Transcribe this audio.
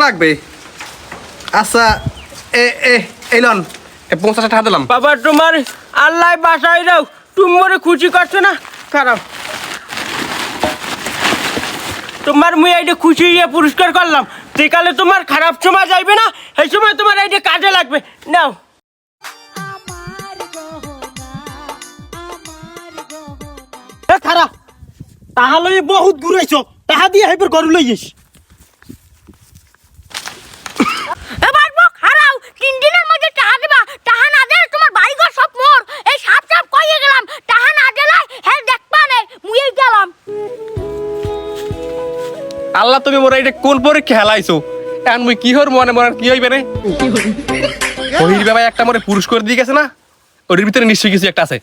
লাগবে। আচ্ছা এই লন 50 টাকা দিলাম। বাবা তোমার আল্লাহ বাসায় দাও, তুমি মরে খুশি করছো না? খারাপ তোমার মুই এইটা খুশি হয়ে পুরস্কার করলাম, যেকালে তোমার খারাপ সময় যাইবে না সেই সময় তোমার এইটা কাজে লাগবে। নাও। খারাপ তাহলে বহুত ঘুরাইছ, তাহা দিয়ে হেবার ঘর লইস। এবার বক হারাও 3 দিনের মধ্যে টাকা দিবা, টাকা না দিলে তোমার বাড়ি ঘর সব মোর। এই সাপ সাপ কইয়ে গেলাম, টাকা না দিলে হ্যাঁ দেখবা না মুই গেলাম। আল্লাহ তুমি মোরা এটা কোন পরীক্ষা হেলাইছো? এখন মুই কি হর মনে মনে কি হইবে রে? ওহির বাবা একটা মরে পুরস্কার দিয়ে গেছে না, ওর ভিতরে নিশ্চয়ই কিছু একটা আছে।